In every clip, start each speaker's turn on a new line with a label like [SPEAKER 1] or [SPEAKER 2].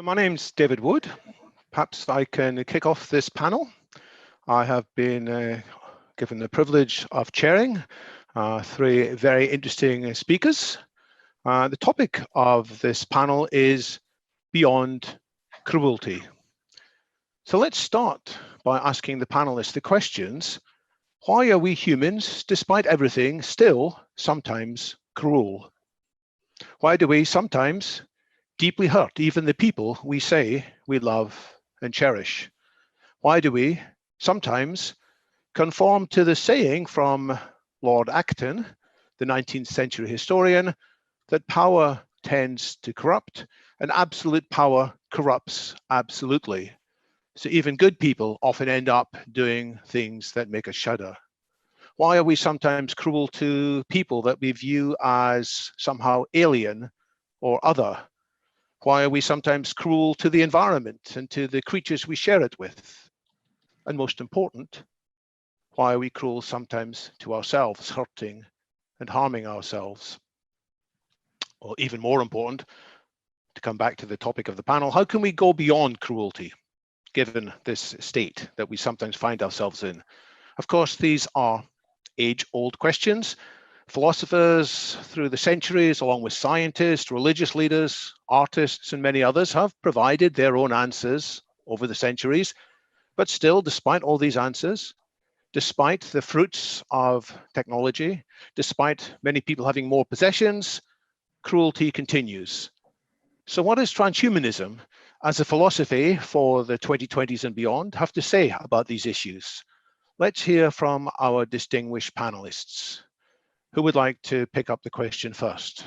[SPEAKER 1] My name's David Wood. Perhaps I can kick off this panel. I have been given the privilege of chairing three very interesting speakers. The topic of this panel is Beyond Cruelty. So let's start by asking the panelists the questions. Why are we humans, despite everything, still sometimes cruel? Why do we sometimes deeply hurt even the people we say we love and cherish? Why do we sometimes conform to the saying from Lord Acton, the 19th century historian, that power tends to corrupt and absolute power corrupts absolutely? So even good people often end up doing things that make us shudder. Why are we sometimes cruel to people that we view as somehow alien or other? Why are we sometimes cruel to the environment and to the creatures we share it with? And most important, why are we cruel sometimes to ourselves, hurting and harming ourselves? Or even more important, to come back to the topic of the panel, how can we go beyond cruelty, given this state that we sometimes find ourselves in? Of course, these are age-old questions. Philosophers through the centuries, along with scientists, religious leaders, artists, and many others, have provided their own answers over the centuries. But still, despite all these answers, despite the fruits of technology, despite many people having more possessions, cruelty continues. So what does transhumanism as a philosophy for the 2020s and beyond have to say about these issues? Let's hear from our distinguished panelists. Who would like to pick up the question first?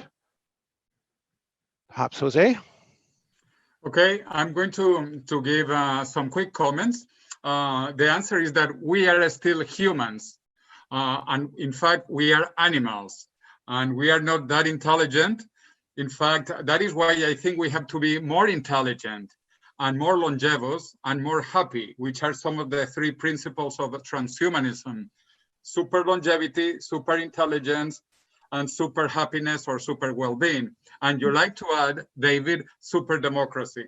[SPEAKER 1] Perhaps Jose?
[SPEAKER 2] Okay, I'm going to give some quick comments. The answer is that we are still humans. And in fact, we are animals. And we are not that intelligent. In fact, that is why I think we have to be more intelligent and more longevous and more happy, which are some of the three principles of transhumanism: super longevity, super intelligence, and super happiness or super well-being. And you like to add, David, super democracy.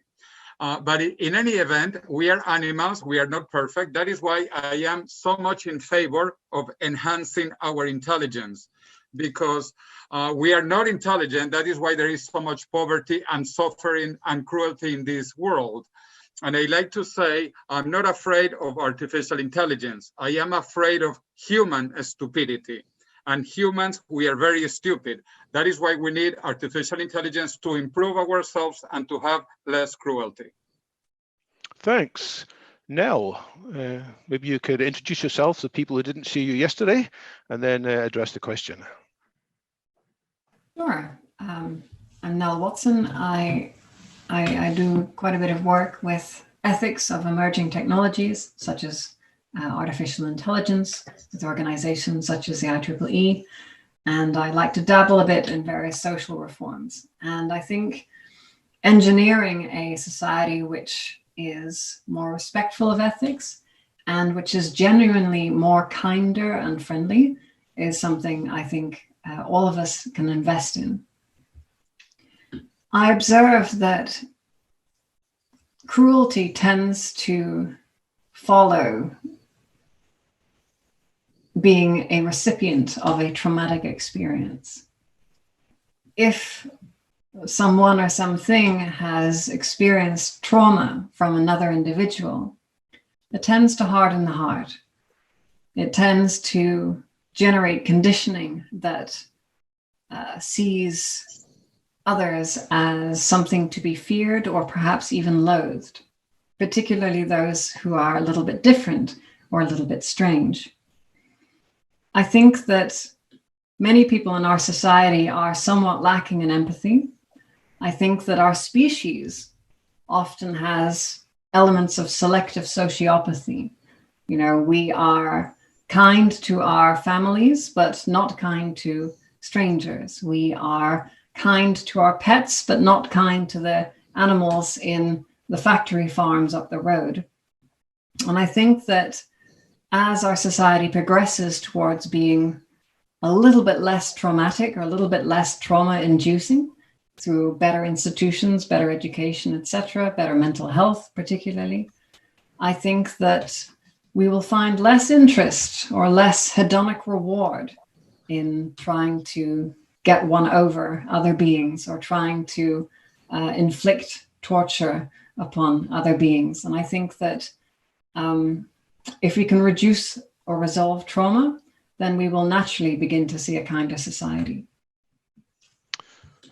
[SPEAKER 2] But in any event, we are animals, we are not perfect. That is why I am so much in favor of enhancing our intelligence, because we are not intelligent. That is why there is so much poverty and suffering and cruelty in this world. And I like to say, I'm not afraid of artificial intelligence. I am afraid of human stupidity. And humans, we are very stupid. That is why we need artificial intelligence to improve ourselves and to have less cruelty.
[SPEAKER 1] Thanks. Nell, maybe you could introduce yourself to people who didn't see you yesterday and then address the question.
[SPEAKER 3] Sure. I'm Nell Watson. I do quite a bit of work with ethics of emerging technologies, such as artificial intelligence, with organizations such as the IEEE. And I like to dabble a bit in various social reforms. And I think engineering a society which is more respectful of ethics and which is genuinely more kinder and friendly is something I think all of us can invest in. I observe that cruelty tends to follow being a recipient of a traumatic experience. If someone or something has experienced trauma from another individual, it tends to harden the heart. It tends to generate conditioning that sees others as something to be feared or perhaps even loathed, particularly those who are a little bit different or a little bit strange. I think that many people in our society are somewhat lacking in empathy. I think that our species often has elements of selective sociopathy. You know, we are kind to our families, but not kind to strangers. We are kind to our pets, but not kind to the animals in the factory farms up the road. And I think that as our society progresses towards being a little bit less traumatic or a little bit less trauma-inducing, through better institutions, better education, etc., better mental health, particularly, I think that we will find less interest or less hedonic reward in trying to get one over other beings or trying to inflict torture upon other beings. And I think that if we can reduce or resolve trauma, then we will naturally begin to see a kinder society.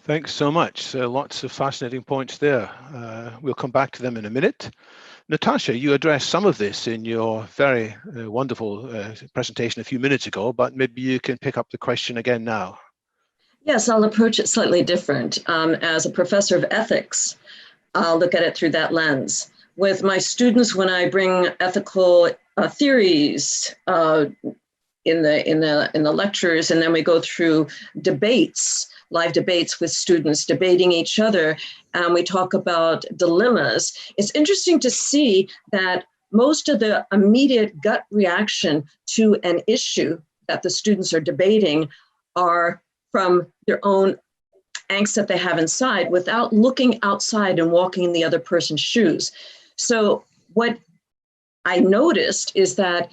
[SPEAKER 1] Thanks so much. So lots of fascinating points there. We'll come back to them in a minute. Natasha, you addressed some of this in your very wonderful presentation a few minutes ago, but maybe you can pick up the question again now.
[SPEAKER 4] Yes, I'll approach it slightly different. As a professor of ethics, I'll look at it through that lens. With my students, when I bring ethical theories in the lectures, and then we go through debates, live debates with students debating each other, and we talk about dilemmas, it's interesting to see that most of the immediate gut reaction to an issue that the students are debating are from their own angst that they have inside without looking outside and walking in the other person's shoes. So what I noticed is that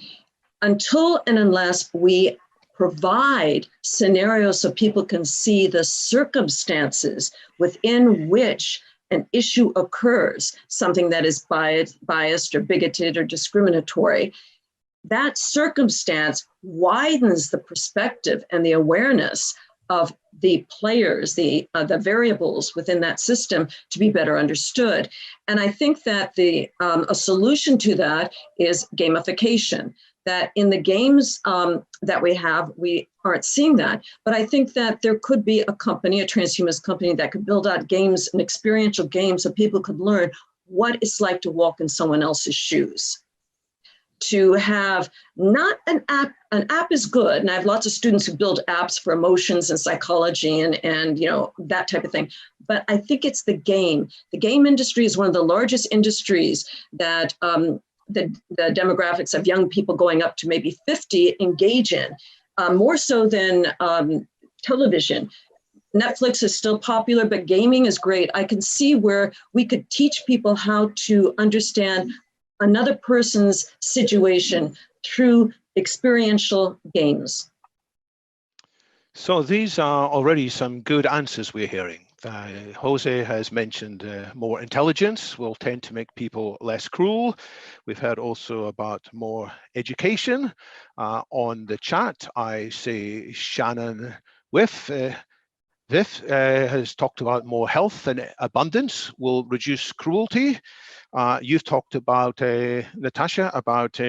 [SPEAKER 4] until and unless we provide scenarios so people can see the circumstances within which an issue occurs, something that is biased or bigoted or discriminatory, that circumstance widens the perspective and the awareness of the players, the variables within that system to be better understood. And I think that a solution to that is gamification. That in the games that we have, we aren't seeing that. But I think that there could be a company, a transhumanist company, that could build out games and experiential games so people could learn what it's like to walk in someone else's shoes. To have not an app is good, and I have lots of students who build apps for emotions and psychology and you know, that type of thing. But I think it's the game. The game industry is one of the largest industries that the demographics of young people going up to maybe 50 engage in, more so than television. Netflix is still popular, but gaming is great. I can see where we could teach people how to understand another person's situation through experiential games.
[SPEAKER 1] So these are already some good answers we're hearing. Jose has mentioned more intelligence will tend to make people less cruel. We've heard also about more education. On the chat, I see Shannon Viff has talked about more health and abundance will reduce cruelty. You've talked about, Natasha, about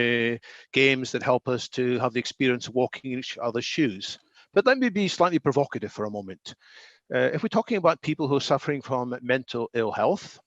[SPEAKER 1] games that help us to have the experience of walking in each other's shoes. But let me be slightly provocative for a moment. If we're talking about people who are suffering from mental ill health,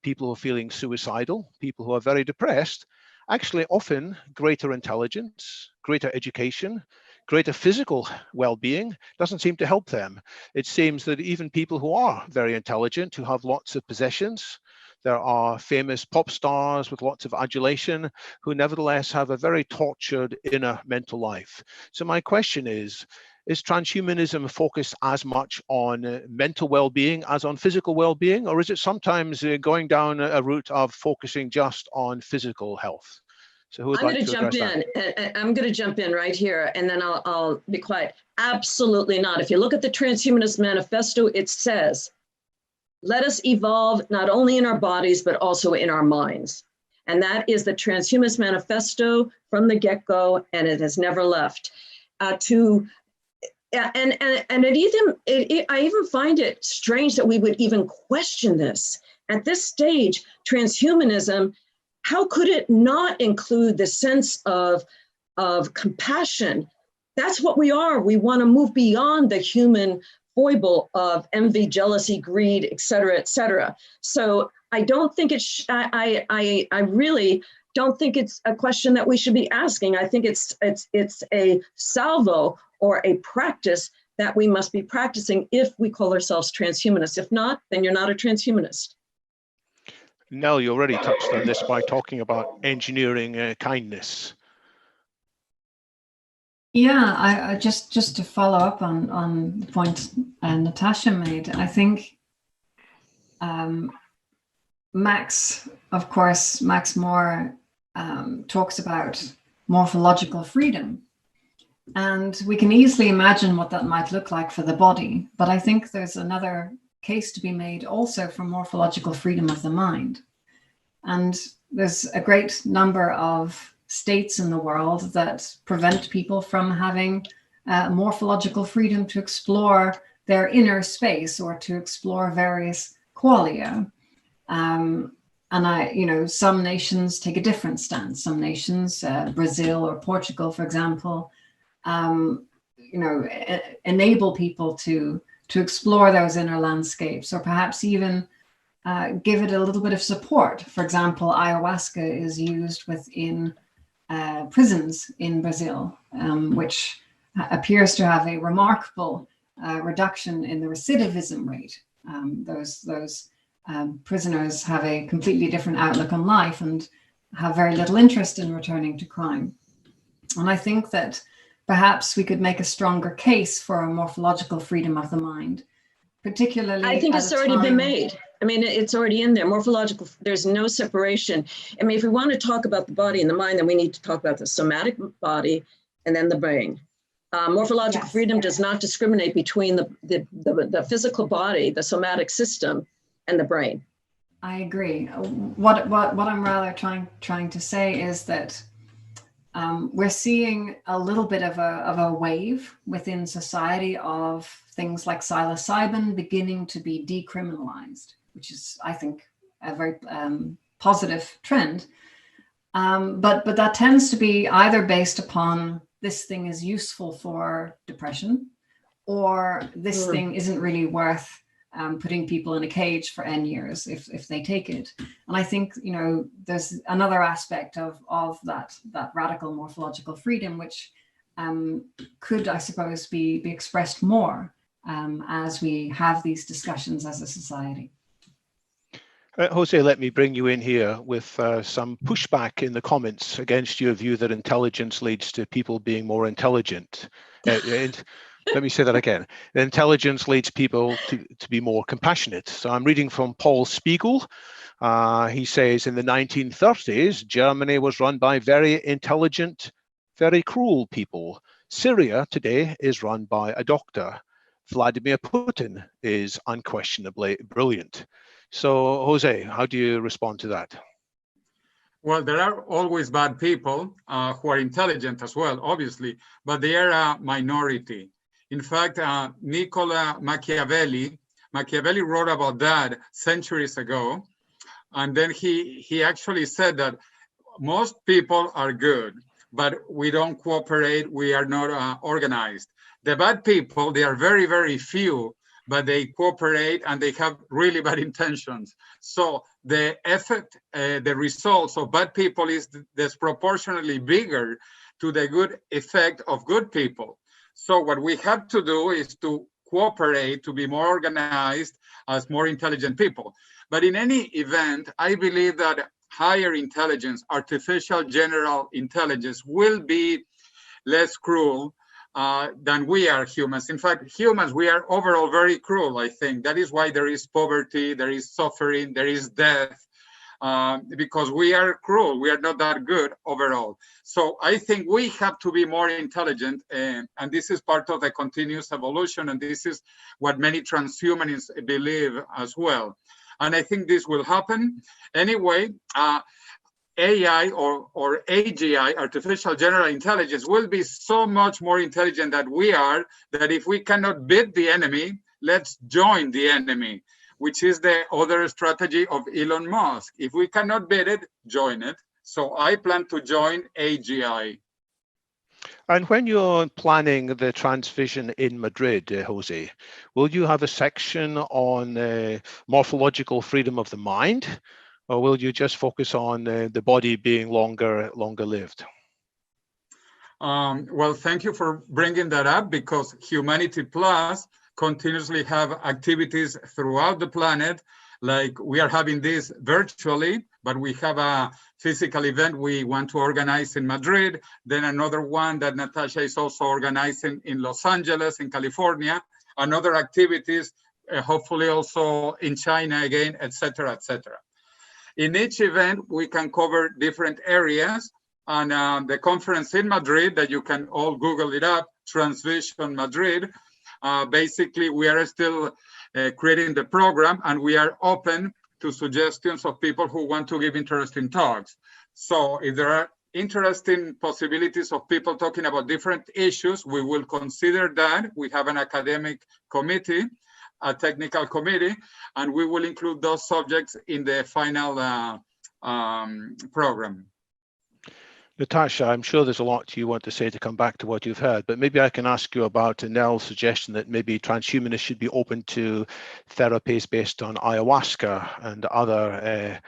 [SPEAKER 1] people who are feeling suicidal, people who are very depressed, actually often greater intelligence, greater education, greater physical well-being doesn't seem to help them. It seems that even people who are very intelligent, who have lots of possessions, there are famous pop stars with lots of adulation who nevertheless have a very tortured inner mental life. So my question is transhumanism focused as much on mental well-being as on physical well-being, or is it sometimes going down a route of focusing just on physical health? So who would like to address that?
[SPEAKER 4] I'm going to jump in right here, and then I'll be quiet. Absolutely not. If you look at the Transhumanist Manifesto, it says, let us evolve not only in our bodies, but also in our minds. And that is the Transhumanist Manifesto from the get-go, and it has never left. I even find it strange that we would even question this. At this stage, transhumanism, how could it not include the sense of compassion? That's what we are. We want to move beyond the human foible of envy, jealousy, greed, et cetera, et cetera. So I don't think I really don't think it's a question that we should be asking. I think it's a salvo or a practice that we must be practicing if we call ourselves transhumanists. If not, then you're not a transhumanist.
[SPEAKER 1] Nell, you already touched on this by talking about engineering kindness.
[SPEAKER 3] Yeah, I just to follow up on the point Natasha made, I think Max More talks about morphological freedom. And we can easily imagine what that might look like for the body. But I think there's another case to be made also for morphological freedom of the mind. And there's a great number of states in the world that prevent people from having morphological freedom to explore their inner space or to explore various qualia. And some nations take a different stance. Some nations, Brazil or Portugal, for example, enable people to explore those inner landscapes, or perhaps even give it a little bit of support. For example, ayahuasca is used within prisons in Brazil, which appears to have a remarkable reduction in the recidivism rate. Those prisoners have a completely different outlook on life and have very little interest in returning to crime. And I think that perhaps we could make a stronger case for a morphological freedom of the mind, particularly.
[SPEAKER 4] I think it's already been made. I mean, it's already in there. Morphological, there's no separation. I mean, if we want to talk about the body and the mind, then we need to talk about the somatic body and then the brain. Morphological freedom does not discriminate between the physical body, the somatic system, and the brain.
[SPEAKER 3] I agree. What I'm rather trying to say is that we're seeing a little bit of a wave within society of things like psilocybin beginning to be decriminalized, which is, I think, a very positive trend. But that tends to be either based upon this thing is useful for depression, or this thing isn't really worth putting people in a cage for N years if they take it. And I think, there's another aspect of that radical morphological freedom, which could, I suppose, be expressed more as we have these discussions as a society.
[SPEAKER 1] Jose, let me bring you in here with some pushback in the comments against your view that intelligence leads to people being more intelligent. Let me say that again. Intelligence leads people to be more compassionate. So I'm reading from Paul Spiegel. He says, in the 1930s, Germany was run by very intelligent, very cruel people. Syria today is run by a doctor. Vladimir Putin is unquestionably brilliant. So, Jose, how do you respond to that?
[SPEAKER 2] Well, there are always bad people who are intelligent as well, obviously, but they are a minority. In fact, Niccolo Machiavelli wrote about that centuries ago. And then he actually said that most people are good, but we don't cooperate, we are not organized. The bad people, they are very, very few, but they cooperate and they have really bad intentions. So the effect, the results of bad people is disproportionately bigger to the good effect of good people. So what we have to do is to cooperate, to be more organized as more intelligent people. But in any event, I believe that higher intelligence, artificial general intelligence, will be less cruel than we are humans. In fact, humans, we are overall very cruel, I think. That is why there is poverty, there is suffering, there is death, because we are cruel. We are not that good overall. So I think we have to be more intelligent, and this is part of the continuous evolution, and this is what many transhumanists believe as well. And I think this will happen. Anyway, AI or AGI, artificial general intelligence, will be so much more intelligent than we are, that if we cannot beat the enemy, let's join the enemy, which is the other strategy of Elon Musk. If we cannot beat it, join it. So I plan to join AGI.
[SPEAKER 1] And when you're planning the Transvision in Madrid, Jose, will you have a section on morphological freedom of the mind, or will you just focus on the body being longer lived?
[SPEAKER 2] Well, thank you for bringing that up, because Humanity Plus continuously have activities throughout the planet. Like we are having this virtually, but we have a physical event we want to organize in Madrid, then another one that Natasha is also organizing in Los Angeles, in California, and other activities hopefully also in China again, etc., etc. In each event, we can cover different areas. And the conference in Madrid, that you can all Google it up, Transvision Madrid, basically we are still creating the program, and we are open to suggestions of people who want to give interesting talks. So if there are interesting possibilities of people talking about different issues, we will consider that. We have an academic committee, a technical committee, and we will include those subjects in the final program.
[SPEAKER 1] Natasha, I'm sure there's a lot you want to say to come back to what you've heard, but maybe I can ask you about Nell's suggestion that maybe transhumanists should be open to therapies based on ayahuasca and other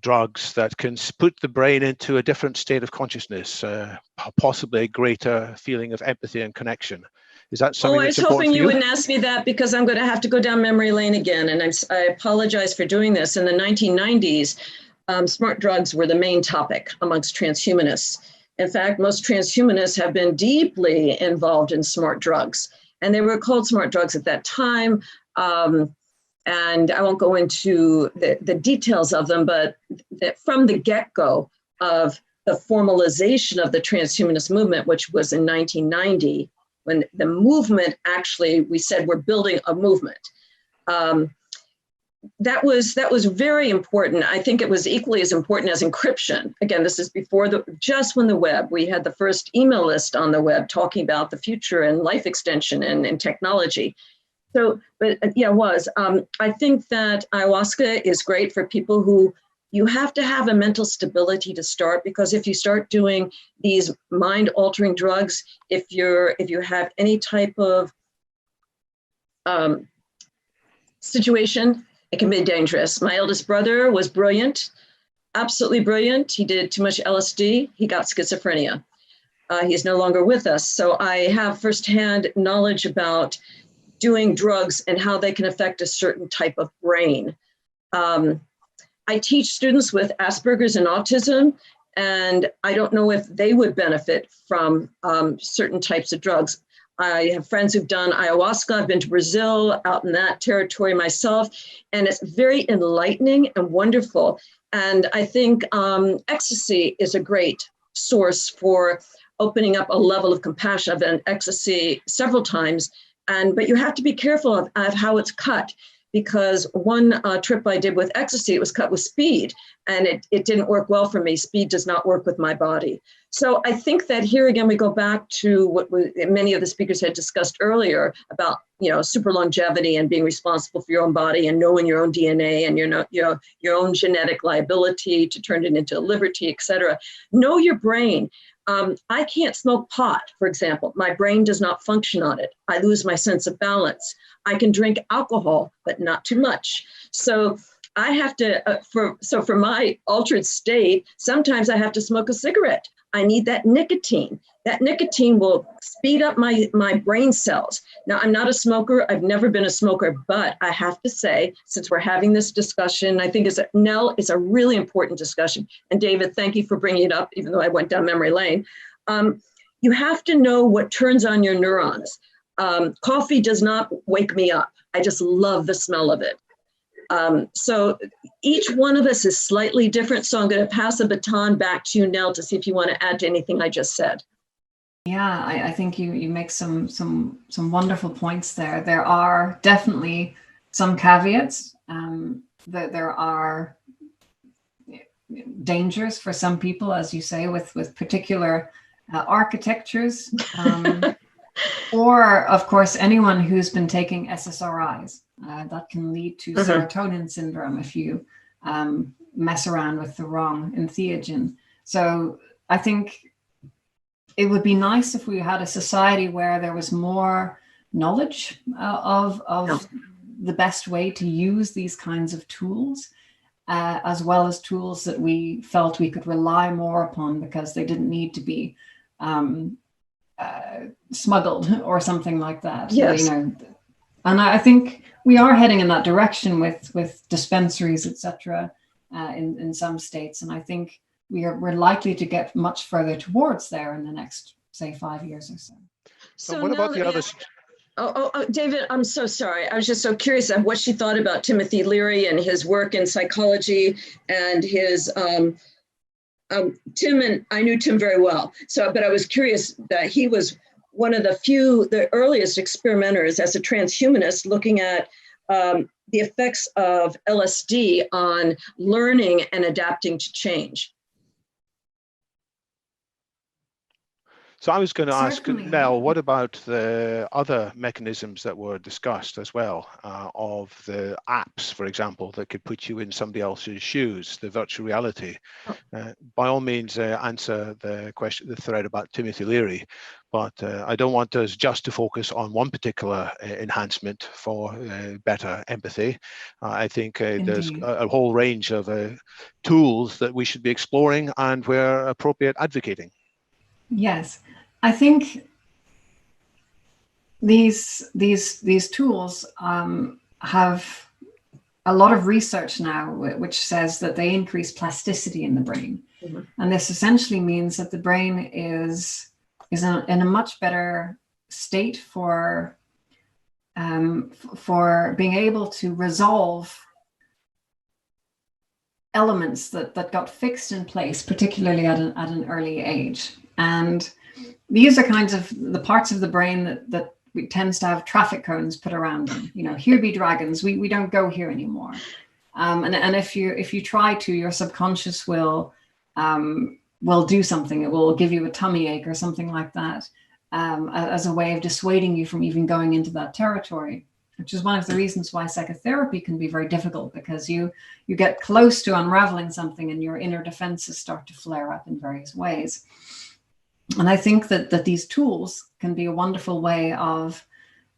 [SPEAKER 1] drugs that can put the brain into a different state of consciousness, possibly a greater feeling of empathy and connection. Is that something that's important to you?
[SPEAKER 4] I was hoping you wouldn't ask me that, because I'm going to have to go down memory lane again, and I apologize for doing this. In the 1990s, smart drugs were the main topic amongst transhumanists. In fact, most transhumanists have been deeply involved in smart drugs, and they were called smart drugs at that time. And I won't go into the details of them, but from the get-go of the formalization of the transhumanist movement, which was in 1990, when the movement actually, we said we're building a movement. That was very important. I think it was equally as important as encryption. Again, this is before just when the web, we had the first email list on the web talking about the future and life extension and technology. So, but yeah, it was. I think that ayahuasca is great for people who, you have to have a mental stability to start, because if you start doing these mind-altering drugs, if you have any type of situation, it can be dangerous. My eldest brother was brilliant, absolutely brilliant. He did too much LSD. He got schizophrenia. He's no longer with us. So I have firsthand knowledge about doing drugs and how they can affect a certain type of brain. I teach students with Asperger's and autism, and I don't know if they would benefit from certain types of drugs. I have friends who've done ayahuasca. I've been to Brazil, out in that territory myself, and it's very enlightening and wonderful. And I think ecstasy is a great source for opening up a level of compassion. I've done ecstasy several times, but you have to be careful of how it's cut, because one trip I did with ecstasy, it was cut with speed, and it didn't work well for me. Speed does not work with my body. So I think that here again, we go back to what many of the speakers had discussed earlier about, super longevity and being responsible for your own body and knowing your own DNA and your own genetic liability to turn it into liberty, et cetera. Know your brain. I can't smoke pot, for example. My brain does not function on it. I lose my sense of balance. I can drink alcohol, but not too much. So I have to, for my altered state, sometimes I have to smoke a cigarette. I need that nicotine. That nicotine will speed up my brain cells. Now, I'm not a smoker. I've never been a smoker, but I have to say, since we're having this discussion, I think Nell, it's a really important discussion. And David, thank you for bringing it up, even though I went down memory lane. You have to know what turns on your neurons. Coffee does not wake me up. I just love the smell of it. So each one of us is slightly different. So I'm going to pass the baton back to you, Nell, to see if you want to add to anything I just said.
[SPEAKER 3] Yeah, I think you make some wonderful points there. There are definitely some caveats. That there are dangers for some people, as you say, with particular architectures. Or, of course, anyone who's been taking SSRIs. That can lead to serotonin syndrome if you mess around with the wrong entheogen. So I think it would be nice if we had a society where there was more knowledge of the best way to use these kinds of tools, as well as tools that we felt we could rely more upon because they didn't need to be smuggled or something like that.
[SPEAKER 4] Yes.
[SPEAKER 3] And I think we are heading in that direction with dispensaries, etc., in some states. And I think we're likely to get much further towards there in the next, say, 5 years or so.
[SPEAKER 1] So what about the others?
[SPEAKER 4] David, I'm so sorry. I was just so curious of what she thought about Timothy Leary and his work in psychology and his, Tim, and I knew Tim very well. So, but I was curious that he was one of the earliest experimenters as a transhumanist looking at the effects of LSD on learning and adapting to change.
[SPEAKER 1] So I was going to ask
[SPEAKER 3] Certainly.
[SPEAKER 1] Nell, what about the other mechanisms that were discussed as well, of the apps, for example, that could put you in somebody else's shoes, the virtual reality? By all means, answer the thread about Timothy Leary, but I don't want us just to focus on one particular enhancement for better empathy. I think there's a whole range of tools that we should be exploring and, where appropriate, advocating.
[SPEAKER 3] Yes, I think these tools have a lot of research now which says that they increase plasticity in the brain. Mm-hmm. And this essentially means that the brain is in a much better state for being able to resolve elements that got fixed in place, particularly at an early age. And these are kinds of the parts of the brain that tends to have traffic cones put around them. You know, here be dragons. We don't go here anymore. And if you try to, your subconscious will do something. It will give you a tummy ache or something like that, as a way of dissuading you from even going into that territory. Which is one of the reasons why psychotherapy can be very difficult, because you get close to unraveling something and your inner defenses start to flare up in various ways. And I think that these tools can be a wonderful way of,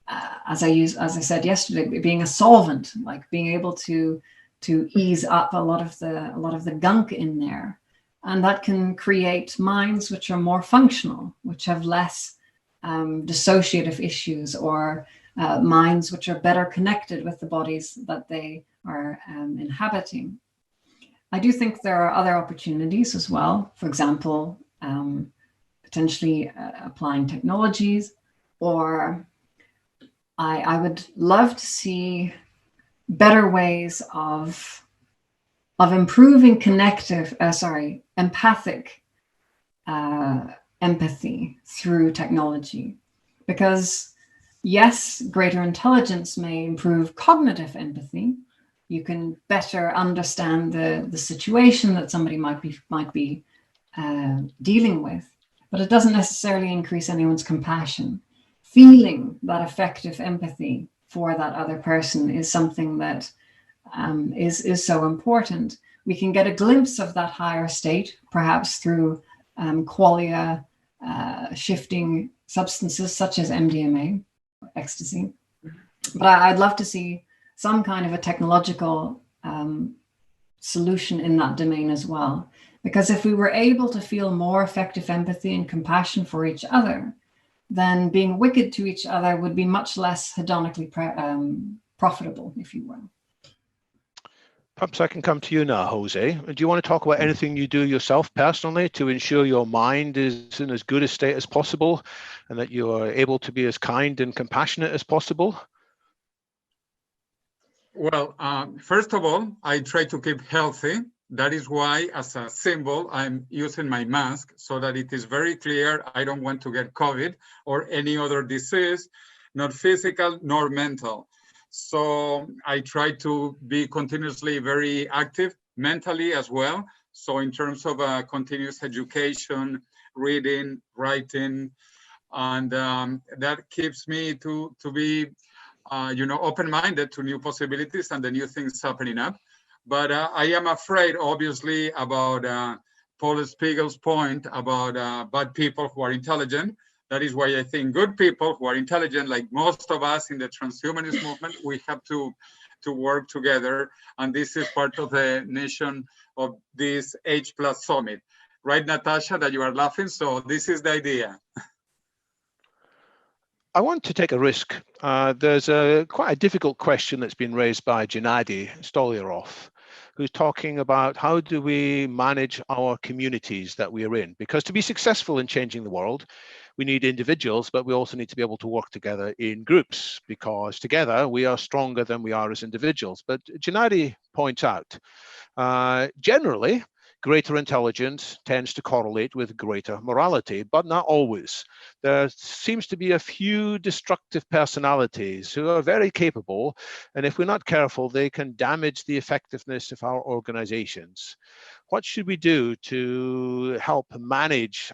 [SPEAKER 3] as I said yesterday, being a solvent, like being able to ease up a lot of the gunk in there, and that can create minds which are more functional, which have less dissociative issues, or minds which are better connected with the bodies that they are inhabiting. I do think there are other opportunities as well. For example, potentially applying technologies, or I would love to see better ways of improving empathic empathy through technology. Because yes, greater intelligence may improve cognitive empathy. You can better understand the situation that somebody might be dealing with, but it doesn't necessarily increase anyone's compassion. Feeling that effective empathy for that other person is something that is so important. We can get a glimpse of that higher state, perhaps through qualia shifting substances such as MDMA, ecstasy. But I'd love to see some kind of a technological solution in that domain as well. Because if we were able to feel more effective empathy and compassion for each other, then being wicked to each other would be much less hedonically profitable, if you will.
[SPEAKER 1] Perhaps I can come to you now, Jose. Do you want to talk about anything you do yourself personally to ensure your mind is in as good a state as possible, and that you are able to be as kind and compassionate as possible?
[SPEAKER 2] Well, first of all, I try to keep healthy. That is why, as a symbol, I'm using my mask so that it is very clear I don't want to get COVID or any other disease, not physical nor mental. So I try to be continuously very active mentally as well. So in terms of continuous education, reading, writing, and that keeps me to be open-minded to new possibilities and the new things happening up. But I am afraid, obviously, about Paul Spiegel's point about bad people who are intelligent. That is why I think good people who are intelligent, like most of us in the transhumanist movement, we have to work together. And this is part of the mission of this H+ Summit. Right, Natasha, that you are laughing? So this is the idea.
[SPEAKER 1] I want to take a risk. There's quite a difficult question that's been raised by Gennady Stolyaroff, who's talking about how do we manage our communities that we are in? Because to be successful in changing the world, we need individuals, but we also need to be able to work together in groups, because together we are stronger than we are as individuals. But Janadi points out, generally, greater intelligence tends to correlate with greater morality, but not always. There seems to be a few destructive personalities who are very capable, and if we're not careful, they can damage the effectiveness of our organizations. What should we do to help manage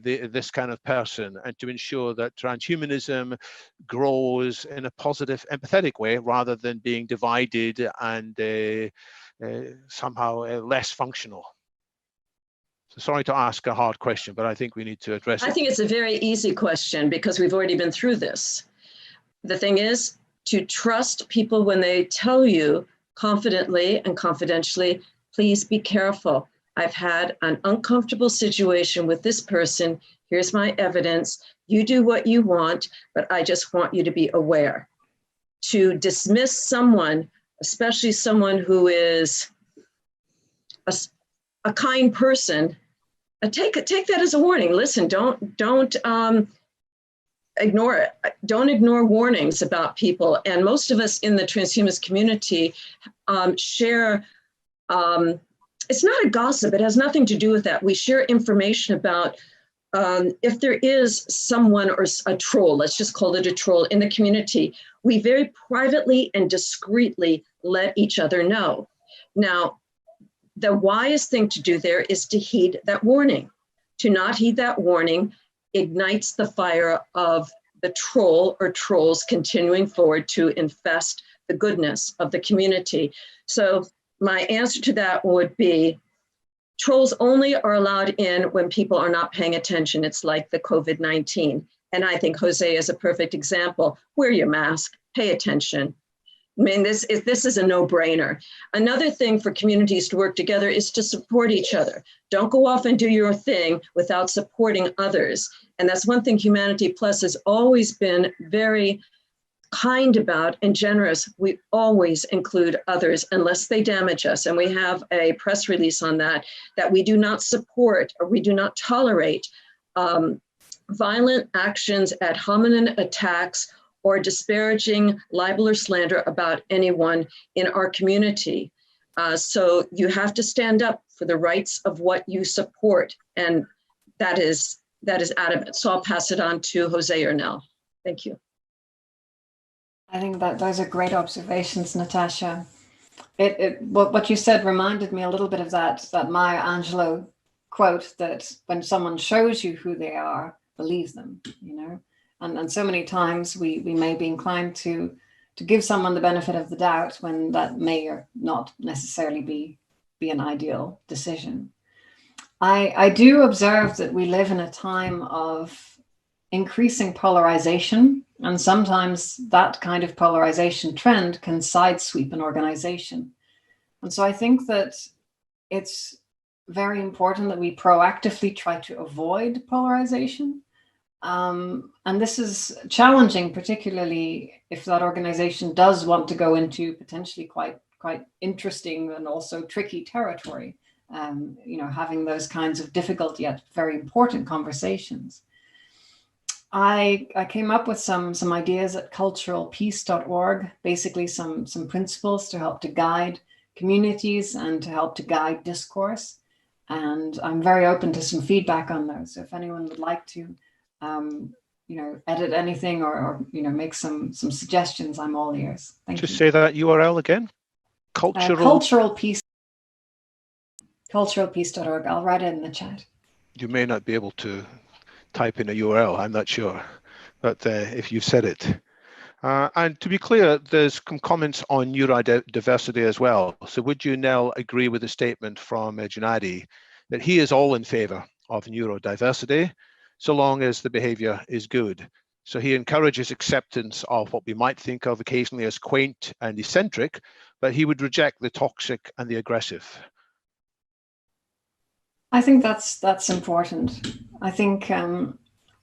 [SPEAKER 1] this kind of person and to ensure that transhumanism grows in a positive, empathetic way rather than being divided and somehow less functional? So sorry to ask a hard question, but I think we need to address it.
[SPEAKER 4] I think it's a very easy question because we've already been through this. The thing is to trust people when they tell you confidently and confidentially, please be careful. I've had an uncomfortable situation with this person. Here's my evidence. You do what you want, but I just want you to be aware. To dismiss someone, especially someone who is a kind person, take that as a warning. Listen, don't ignore it. Don't ignore warnings about people. And most of us in the transhumanist community share. It's not a gossip. It has nothing to do with that. We share information about if there is someone or a troll. Let's just call it a troll in the community. We very privately and discreetly let each other know. Now, the wisest thing to do there is to heed that warning. To not heed that warning ignites the fire of the troll or trolls continuing forward to infest the goodness of the community. So my answer to that would be trolls only are allowed in when people are not paying attention. It's like the COVID-19. And I think Jose is a perfect example. Wear your mask, pay attention. I mean, this is a no-brainer. Another thing for communities to work together is to support each other. Don't go off and do your thing without supporting others. And that's one thing Humanity Plus has always been very kind about and generous. We always include others unless they damage us. And we have a press release on that we do not support or we do not tolerate violent actions, ad hominem attacks, or disparaging libel or slander about anyone in our community. So you have to stand up for the rights of what you support. And that is adamant. So I'll pass it on to Jose or Nell. Thank you.
[SPEAKER 3] I think that those are great observations, Natasha. What you said reminded me a little bit of that Maya Angelou quote that when someone shows you who they are, believe them, you know. And so many times we may be inclined to give someone the benefit of the doubt when that may or not necessarily be an ideal decision. I do observe that we live in a time of increasing polarization, and sometimes that kind of polarization trend can sidesweep an organization. And so I think that it's very important that we proactively try to avoid polarization. And this is challenging, particularly if that organization does want to go into potentially quite interesting and also tricky territory, you know, having those kinds of difficult yet very important conversations. I came up with some ideas at culturalpeace.org, basically some principles to help to guide communities and to help to guide discourse. And I'm very open to some feedback on those. So if anyone would like to you know, edit anything or you know, make some suggestions, I'm all ears. Thank you.
[SPEAKER 1] Just say that URL again.
[SPEAKER 3] Culturalpeace.org. I'll write it in the chat.
[SPEAKER 1] You may not be able to type in a URL, I'm not sure, but if you've said it. And to be clear, there's some comments on neurodiversity as well. So would you, Nell, agree with the statement from Janadi that he is all in favor of neurodiversity, so long as the behavior is good? So he encourages acceptance of what we might think of occasionally as quaint and eccentric, but he would reject the toxic and the aggressive.
[SPEAKER 3] I think that's important. I think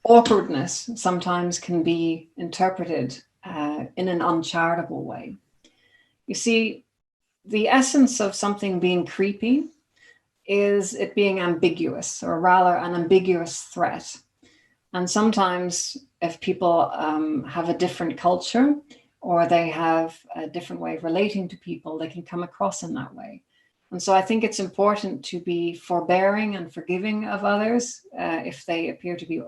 [SPEAKER 3] awkwardness sometimes can be interpreted in an uncharitable way. You see, the essence of something being creepy is it being ambiguous, or rather an ambiguous threat. And sometimes if people have a different culture, or they have a different way of relating to people, they can come across in that way. And so I think it's important to be forbearing and forgiving of others if they appear to be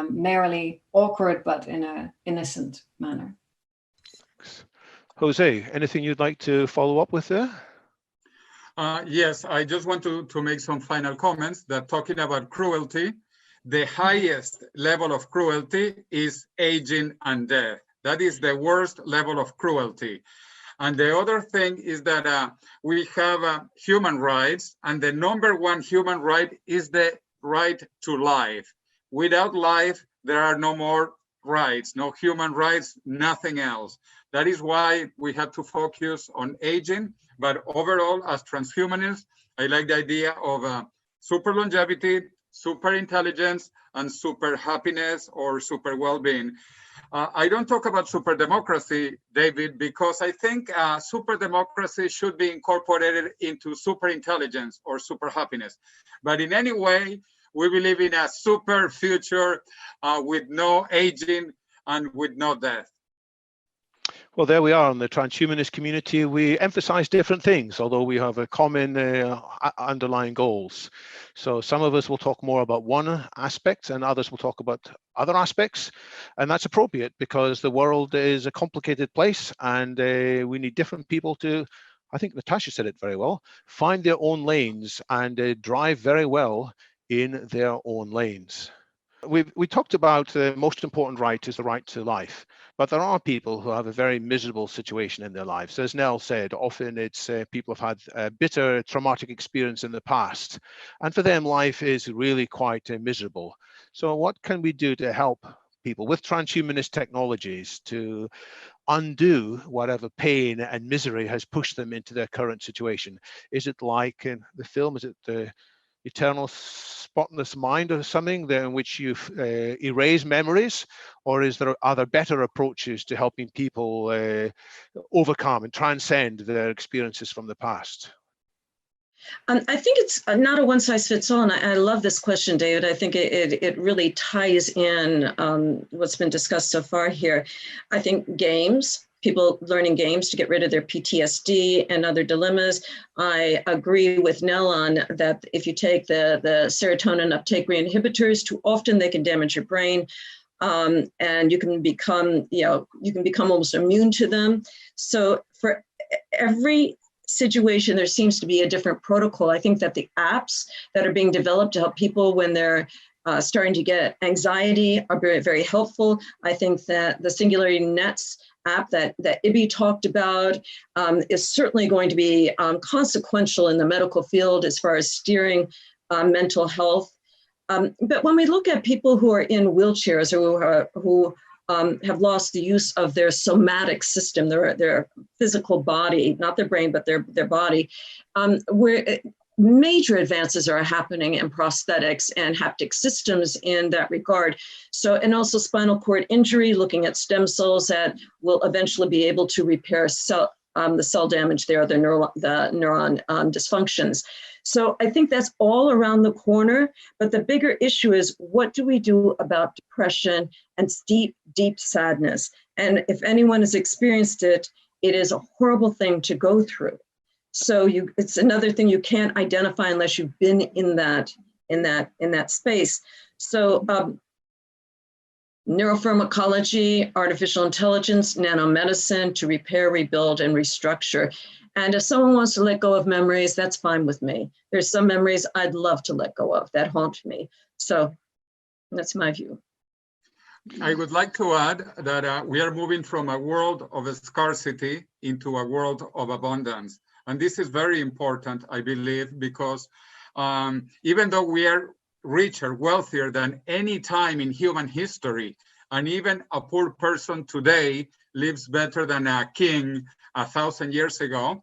[SPEAKER 3] merely awkward, but in an innocent manner.
[SPEAKER 1] Jose, anything you'd like to follow up with there?
[SPEAKER 2] Yes, I just want to make some final comments that talking about cruelty, the highest level of cruelty is aging and death. That is the worst level of cruelty. And the other thing is that we have human rights, and the #1 human right is the right to life. Without life, there are no more rights, no human rights, nothing else. That is why we have to focus on aging. But overall, as transhumanists, I like the idea of super longevity, super intelligence, and super happiness or super well-being. I don't talk about super democracy, David, because I think super democracy should be incorporated into super intelligence or super happiness. But in any way, we believe in a super future with no aging and with no death.
[SPEAKER 1] Well, there we are in the transhumanist community. We emphasize different things, although we have a common underlying goals. So some of us will talk more about one aspect and others will talk about other aspects. And that's appropriate because the world is a complicated place and we need different people to, I think Natasha said it very well, find their own lanes and drive very well in their own lanes. We talked about the most important right is the right to life, but there are people who have a very miserable situation in their lives. As Nell said, often it's people have had a bitter traumatic experience in the past, and for them life is really quite miserable. So what can we do to help people with transhumanist technologies to undo whatever pain and misery has pushed them into their current situation? Is it like in the film, is it the eternal spotless mind or something in which you erase memories, or is there other better approaches to helping people overcome and transcend their experiences from the past?
[SPEAKER 4] I think it's not a one-size-fits-all, and I love this question, David. I think it really ties in what's been discussed so far here. I think games, people learning games to get rid of their PTSD and other dilemmas. I agree with Nell on that if you take the serotonin uptake inhibitors too often, they can damage your brain. And you can become almost immune to them. So for every situation, there seems to be a different protocol. I think that the apps that are being developed to help people when they're starting to get anxiety are very, very helpful. I think that the Singularity Nets app that Ibi talked about is certainly going to be consequential in the medical field as far as steering mental health. But when we look at people who are in wheelchairs or who have lost the use of their somatic system, their physical body, not their brain, but their body, where major advances are happening in prosthetics and haptic systems in that regard. So, and also spinal cord injury, looking at stem cells that will eventually be able to repair the cell damage there, the neuron dysfunctions. So I think that's all around the corner, but the bigger issue is what do we do about depression and deep, deep sadness? And if anyone has experienced it, it is a horrible thing to go through. So it's another thing you can't identify unless you've been in that space. So neuropharmacology, artificial intelligence, nanomedicine to repair, rebuild, and restructure. And if someone wants to let go of memories, that's fine with me. There's some memories I'd love to let go of that haunt me. So that's my view.
[SPEAKER 2] I would like to add that we are moving from a world of scarcity into a world of abundance. And this is very important, I believe, because even though we are richer, wealthier than any time in human history, and even a poor person today lives better than a king 1,000 years ago,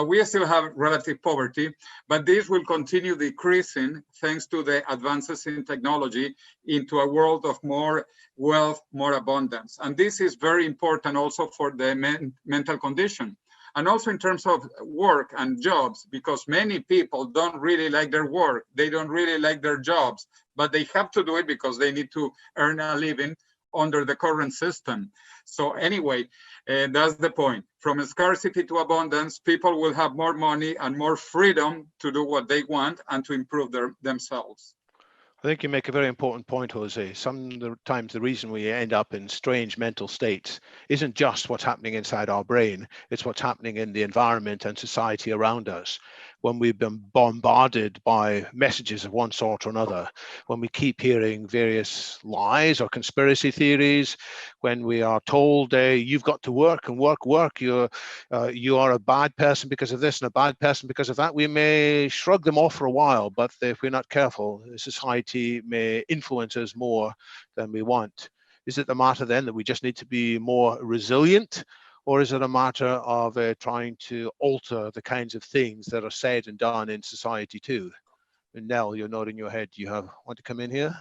[SPEAKER 2] we still have relative poverty, but this will continue decreasing thanks to the advances in technology into a world of more wealth, more abundance. And this is very important also for the mental condition. And also in terms of work and jobs, because many people don't really like their work, they don't really like their jobs, but they have to do it because they need to earn a living under the current system. So anyway, that's the point. From scarcity to abundance, people will have more money and more freedom to do what they want and to improve themselves.
[SPEAKER 1] I think you make a very important point, Jose. Sometimes the reason we end up in strange mental states isn't just what's happening inside our brain, it's what's happening in the environment and society around us. When we've been bombarded by messages of one sort or another, when we keep hearing various lies or conspiracy theories, when we are told you've got to work and work, you are a bad person because of this and a bad person because of that, we may shrug them off for a while, but if we're not careful, society may influence us more than we want. Is it the matter then that we just need to be more resilient, or is it a matter of trying to alter the kinds of things that are said and done in society too? And Nell, you're nodding your head. Do you want to come in here?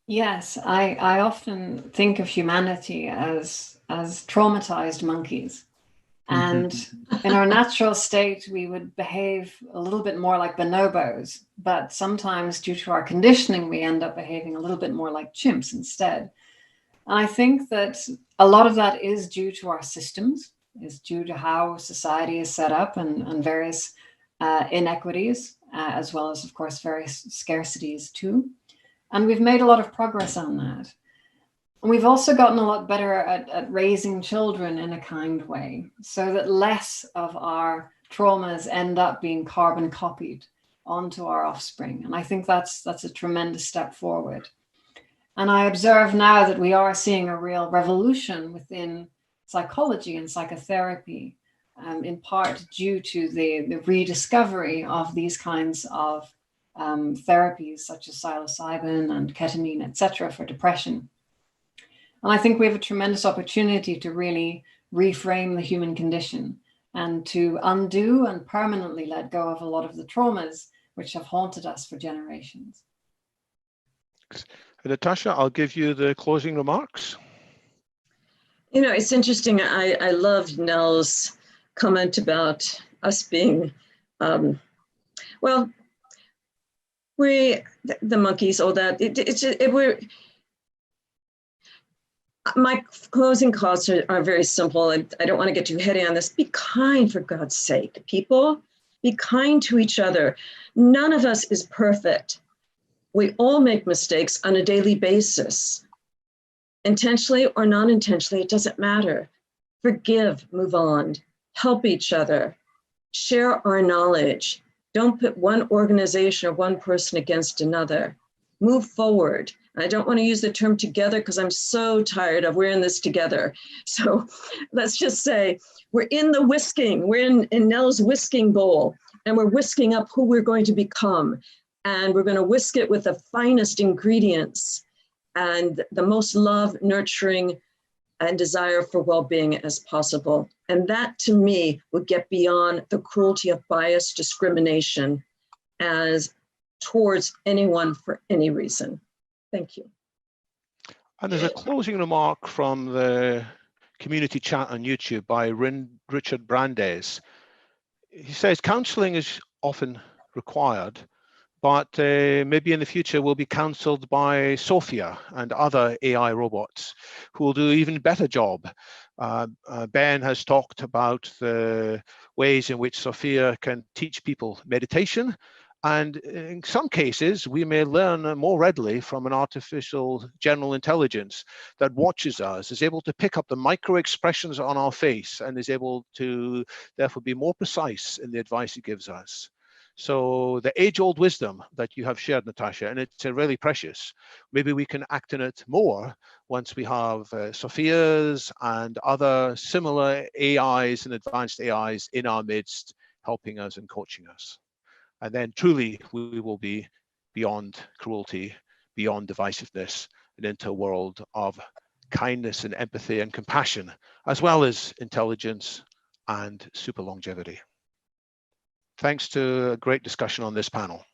[SPEAKER 3] Yes, I often think of humanity as traumatized monkeys. And in our natural state, we would behave a little bit more like bonobos, but sometimes due to our conditioning, we end up behaving a little bit more like chimps instead. And I think that a lot of that is due to our systems, is due to how society is set up and various inequities, as well as, of course, various scarcities too. And we've made a lot of progress on that. And we've also gotten a lot better at raising children in a kind way, so that less of our traumas end up being carbon copied onto our offspring. And I think that's a tremendous step forward. And I observe now that we are seeing a real revolution within psychology and psychotherapy, in part due to the rediscovery of these kinds of therapies such as psilocybin and ketamine, etc., for depression. And I think we have a tremendous opportunity to really reframe the human condition and to undo and permanently let go of a lot of the traumas which have haunted us for generations.
[SPEAKER 1] Natasha, I'll give you the closing remarks.
[SPEAKER 4] You know, it's interesting. I loved Nell's comment about us being, well, the monkeys, all that. My closing thoughts are very simple, and I don't want to get too heady on this. Be kind, for God's sake, people. Be kind to each other. None of us is perfect. We all make mistakes on a daily basis. Intentionally or non-intentionally, it doesn't matter. Forgive, move on, help each other, share our knowledge. Don't put one organization or one person against another. Move forward. I don't want to use the term together because I'm so tired of we're in this together. So let's just say we're in the whisking. We're in Nell's whisking bowl, and we're whisking up who we're going to become. And we're going to whisk it with the finest ingredients and the most love, nurturing, and desire for well-being as possible. And that, to me, would get beyond the cruelty of bias, discrimination, as towards anyone for any reason. Thank you.
[SPEAKER 1] And there's a closing remark from the community chat on YouTube by Richard Brandes. He says, counseling is often required, but maybe in the future we'll be counseled by Sophia and other AI robots who will do an even better job. Ben has talked about the ways in which Sophia can teach people meditation. And in some cases, we may learn more readily from an artificial general intelligence that watches us, is able to pick up the micro expressions on our face, and is able to therefore be more precise in the advice it gives us. So the age-old wisdom that you have shared, Natasha, and it's really precious. Maybe we can act on it more once we have Sophia's and other similar AIs and advanced AIs in our midst, helping us and coaching us. And then truly we will be beyond cruelty, beyond divisiveness, and into a world of kindness and empathy and compassion, as well as intelligence and super longevity. Thanks to a great discussion on this panel.